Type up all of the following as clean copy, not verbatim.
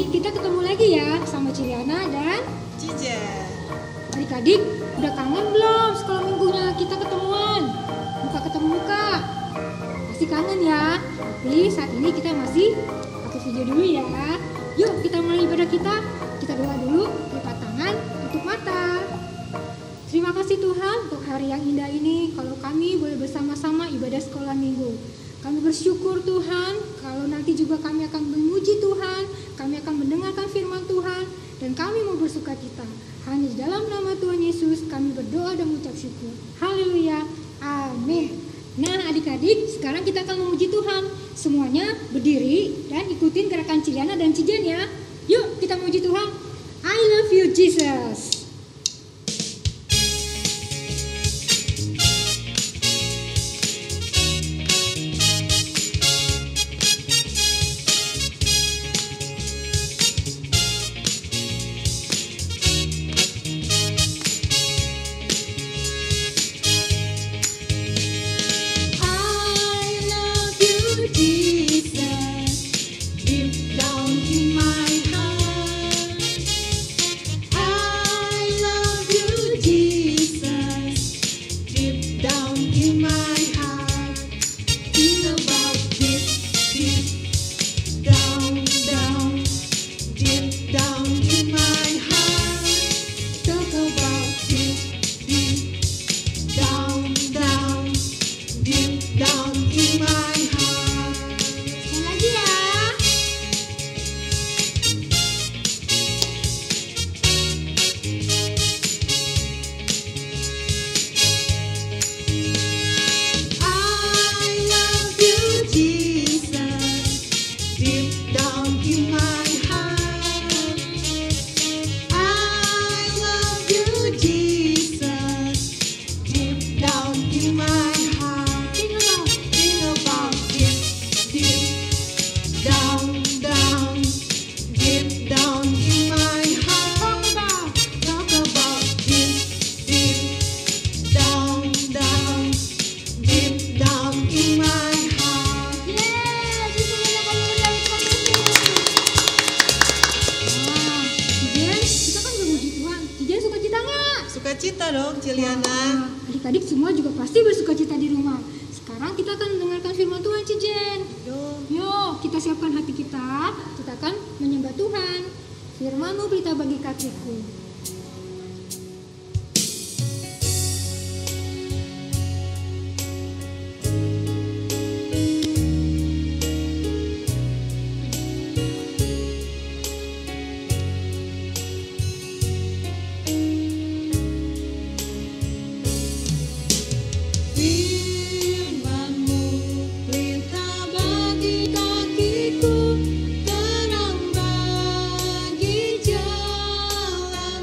kita ketemu lagi ya sama Ciliana dan Cijen. adik-adik, udah kangen belum sekolah minggunya kita ketemuan? Muka ketemu muka. Pasti kangen ya. Tapi saat ini kita masih pakai video dulu ya. Yuk kita mulai ibadah kita. Kita doa dulu, lipat tangan, tutup mata. Terima kasih Tuhan untuk hari yang indah ini. Kalau kami boleh bersama-sama ibadah sekolah minggu. Kami bersyukur Tuhan, kalau nanti juga kami akan memuji Tuhan, kami akan mendengarkan firman Tuhan, dan kami mau bersuka cita. Hanya di dalam nama Tuhan Yesus kami berdoa dan mengucap syukur. Haleluya, amin. Nah adik-adik, sekarang kita akan memuji Tuhan. Semuanya berdiri dan ikutin gerakan Ciliana dan Cijen ya. Yuk kita memuji Tuhan. I love you Jesus. Sukacita dong Ciliana. Adik-adik semua juga pasti bersukacita di rumah. Sekarang kita akan mendengarkan firman Tuhan Cijen. Yuk kita siapkan hati kita akan menyembah Tuhan. Firman-Mu berita bagi kakiku. Terang bagi jalan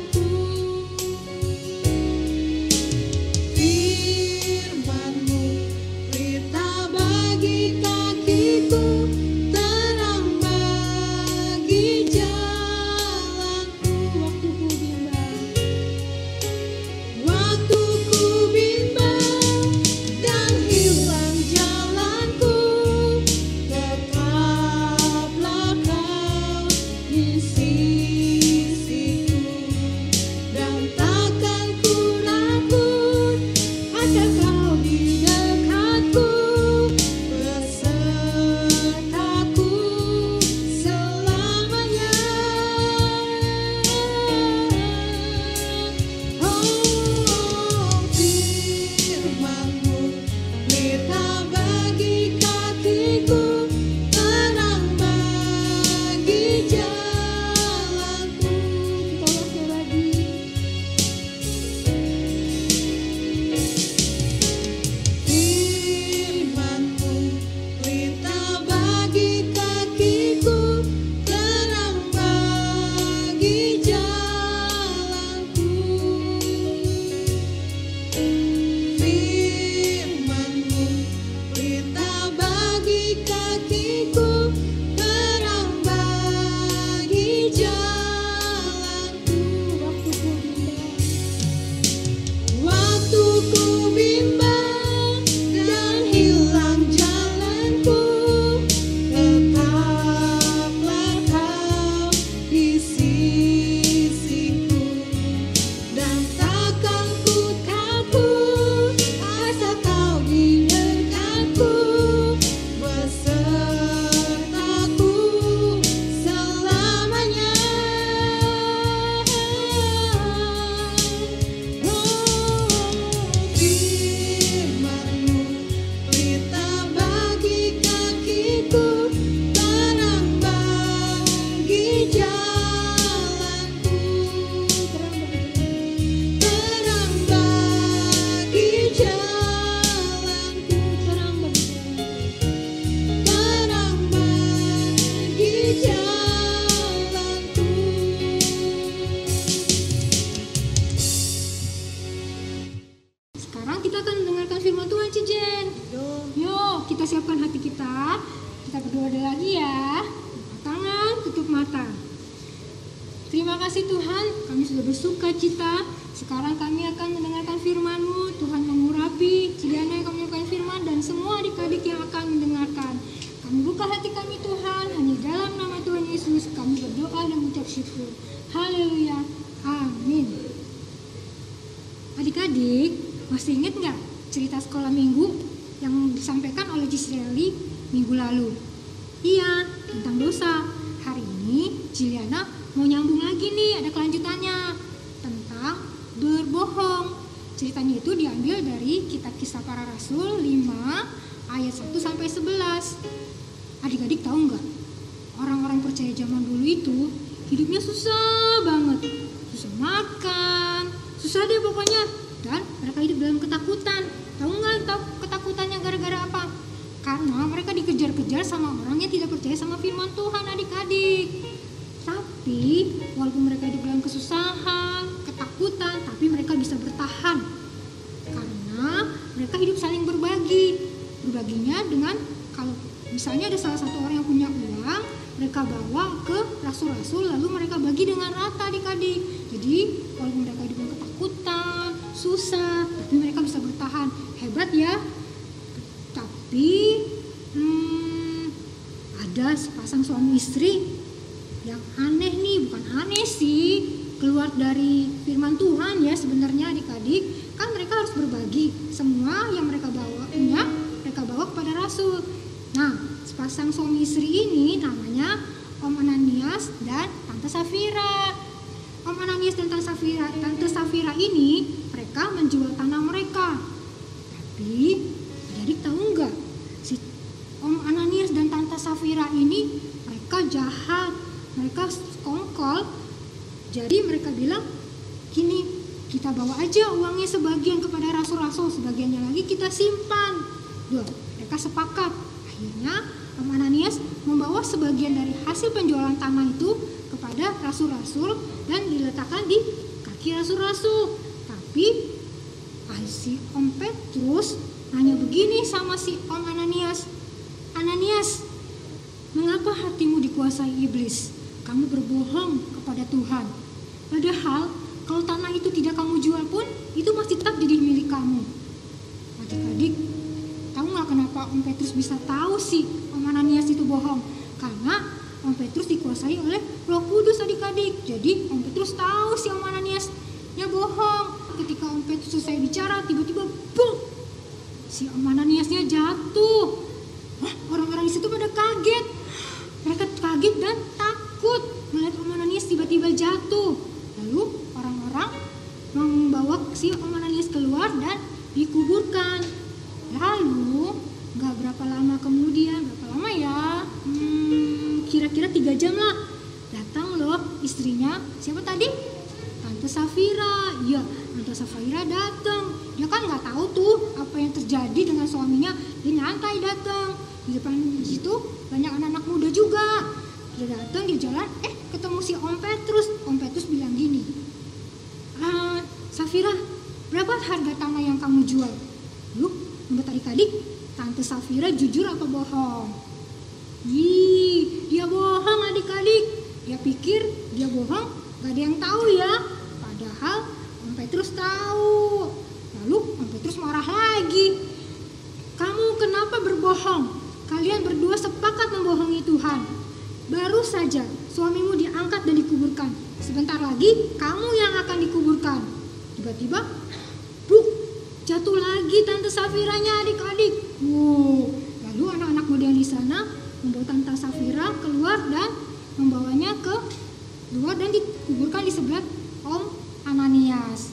akan mendengarkan firman Tuhan, Cijen. Dong. Yuk, kita siapkan hati kita. Kita berdoa lagi ya. Angkat tangan, tutup mata. Terima kasih Tuhan, kami sudah bersuka cita. Sekarang kami akan mendengarkan firman-Mu. Tuhan mengurapi Ciliana yang kami mendengarkan firman dan semua adik-adik yang akan mendengarkan. Kami buka hati kami Tuhan, hanya dalam nama Tuhan Yesus kami berdoa dan mengucap syukur. Haleluya, amin. Adik-adik, masih ingat nggak cerita sekolah minggu yang disampaikan oleh Cisreli minggu lalu? Iya, tentang dosa. Hari ini Ciliana mau nyambung lagi nih, ada kelanjutannya tentang berbohong. Ceritanya itu diambil dari kitab Kisah Para Rasul 5 ayat 1 sampai 11. Adik-adik tahu nggak? Orang-orang percaya zaman dulu itu hidupnya susah banget. Susah makan, susah deh pokoknya. Dan mereka hidup dalam ketakutan. Tahu nggak ketakutannya gara-gara apa? Karena mereka dikejar-kejar sama orang yang tidak percaya sama firman Tuhan, adik-adik. Tapi walaupun mereka hidup dalam kesusahan, ketakutan, tapi mereka bisa bertahan. Karena mereka hidup saling berbagi. Berbaginya dengan, kalau misalnya ada salah satu orang yang punya uang, mereka bawa ke rasul-rasul, lalu mereka bagi dengan rata, adik-adik. Jadi walaupun mereka hidup dalam ketakutan, susah, tapi mereka bisa bertahan. Hebat ya. Tapi ada sepasang suami istri yang aneh nih, bukan aneh sih, keluar dari firman Tuhan ya sebenarnya, adik-adik. Kan mereka harus berbagi semua yang mereka bawa punya, mereka bawa kepada rasul. Nah, sepasang suami istri ini namanya Om Ananias dan Tante Safira. Om Ananias dan Tante Safira ini mereka menjual tanah mereka. Tapi adik tahu nggak, si Om Ananias dan Tante Safira ini mereka jahat, mereka skongkol. Jadi mereka bilang gini, kita bawa aja uangnya sebagian kepada rasul-rasul, sebagiannya lagi kita simpan. Mereka sepakat. Akhirnya Om Ananias membawa sebagian dari hasil penjualan tanah itu kepada rasul-rasul dan diletakkan di kaki rasul-rasul. Tapi si Om Petrus nanya begini sama si Om Ananias. Ananias, mengapa hatimu dikuasai iblis? Kamu berbohong kepada Tuhan. Padahal kalau tanah itu tidak kamu jual pun, itu masih tetap jadi milik kamu. Adik-adik, tahu nggak kenapa Om Petrus bisa tahu sih Om Ananias itu bohong? Karena Om Petrus dikuasai oleh Roh Kudus, adik-adik. Jadi Om Petrus tahu si Om Ananiasnya bohong. Ketika Om Petrus selesai bicara, tiba-tiba bum, si Om Ananiasnya jatuh. Orang-orang di situ pada kaget. Mereka kaget dan takut melihat Om Ananias tiba-tiba jatuh. Lalu orang-orang membawa si Om Ananias keluar dan dikuburkan. Lalu gak berapa lama kemudian, berapa lama ya? Kira-kira 3 jam lah. Datang loh istrinya, siapa tadi? Tante Safira. Iya, Tante Safira datang. Dia kan nggak tahu tuh apa yang terjadi dengan suaminya. Dia nyantai datang. Di depan situ banyak anak-anak muda juga. Dia datang, dia jalan, ketemu si Om Petrus. Om Petrus bilang gini, Safira, berapa harga tanah yang kamu jual? Lu, buat adik-adik, Tante Safira jujur apa bohong? Dia bohong, adik-adik. Dia pikir dia bohong, gak ada yang tahu ya. Padahal Om Petrus tahu. Lalu Om Petrus marah lagi. Kamu kenapa berbohong? Kalian berdua sepakat membohongi Tuhan. Baru saja suamimu diangkat dan dikuburkan. Sebentar lagi kamu yang akan dikuburkan. Tiba-tiba, jatuh lagi Tante Safiranya, adik-adik. Lalu anak-anak muda yang di sana membawa Tante Safira keluar dan membawanya ke luar dan dikuburkan di sebelah Om Ananias.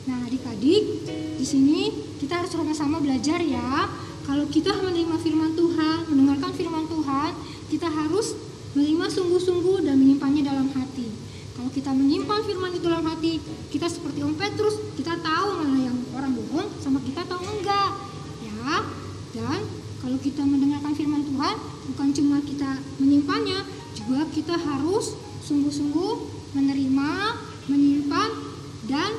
Nah, adik-adik, di sini kita harus sama-sama belajar ya. Kalau kita menerima firman Tuhan, mendengarkan firman Tuhan, kita harus menerima sungguh-sungguh dan menyimpannya dalam hati. Kalau kita menyimpan firman itu dalam hati, kita seperti Om Petrus, kita tahu mana yang orang bohong sama kita tahu enggak. Ya, dan kalau kita mendengarkan firman Tuhan, bukan cuma kita menyimpannya, juga kita harus sungguh-sungguh menerima, menyimpan, dan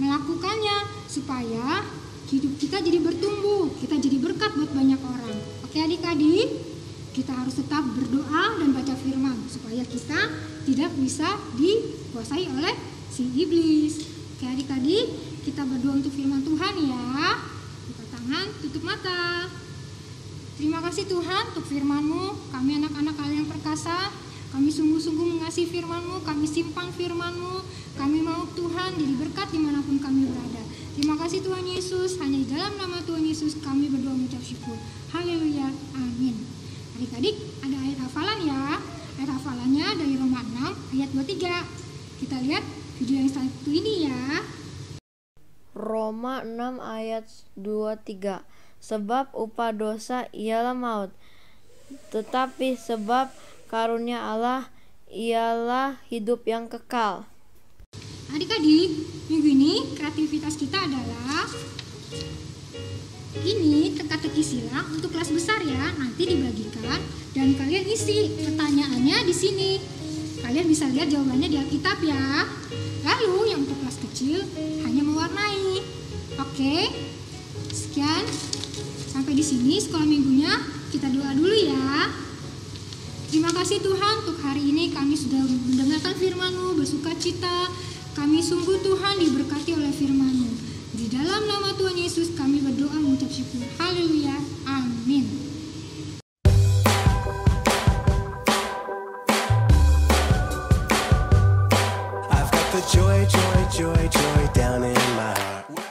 melakukannya supaya hidup kita jadi bertumbuh, kita jadi berkat buat banyak orang. Oke adik-adik, kita harus tetap berdoa dan baca firman supaya kita tidak bisa dikuasai oleh si iblis. Oke adik-adik, kita berdoa untuk firman Tuhan ya. Buka tangan, tutup mata. Terima kasih Tuhan untuk firman-Mu. Kami anak-anak kalian perkasa, kami sungguh-sungguh mengasihi firman-Mu, kami simpan firman-Mu. Kami mau Tuhan jadi berkat dimanapun kami berada. Terima kasih Tuhan Yesus, hanya di dalam nama Tuhan Yesus kami berdoa mengucap syukur. Haleluya, amin. Adik-adik, ada ayat hafalan ya. Ayat hafalannya dari Roma 6 ayat 23. Kita lihat video yang satu ini ya. Roma 6 ayat 23. Sebab upah dosa ialah maut, tetapi sebab karunia Allah ialah hidup yang kekal. Adik-adik, minggu ini kreativitas kita adalah ini teka-teki silang untuk kelas besar ya. Nanti dibagikan dan kalian isi pertanyaannya di sini. Kalian bisa lihat jawabannya di Alkitab ya. Lalu yang untuk kelas kecil hanya mewarnai. Oke, sekian. Sampai di sini sekolah minggunya. Kita doa dulu ya. Terima kasih Tuhan untuk hari ini kami sudah mendengarkan firman-Mu, bersuka cita. Kami sungguh Tuhan diberkati oleh firman-Mu. Di dalam nama Tuhan Yesus kami berdoa mengucap syukur. Haleluya. Amin. I've got the joy, joy, joy, joy down in my heart.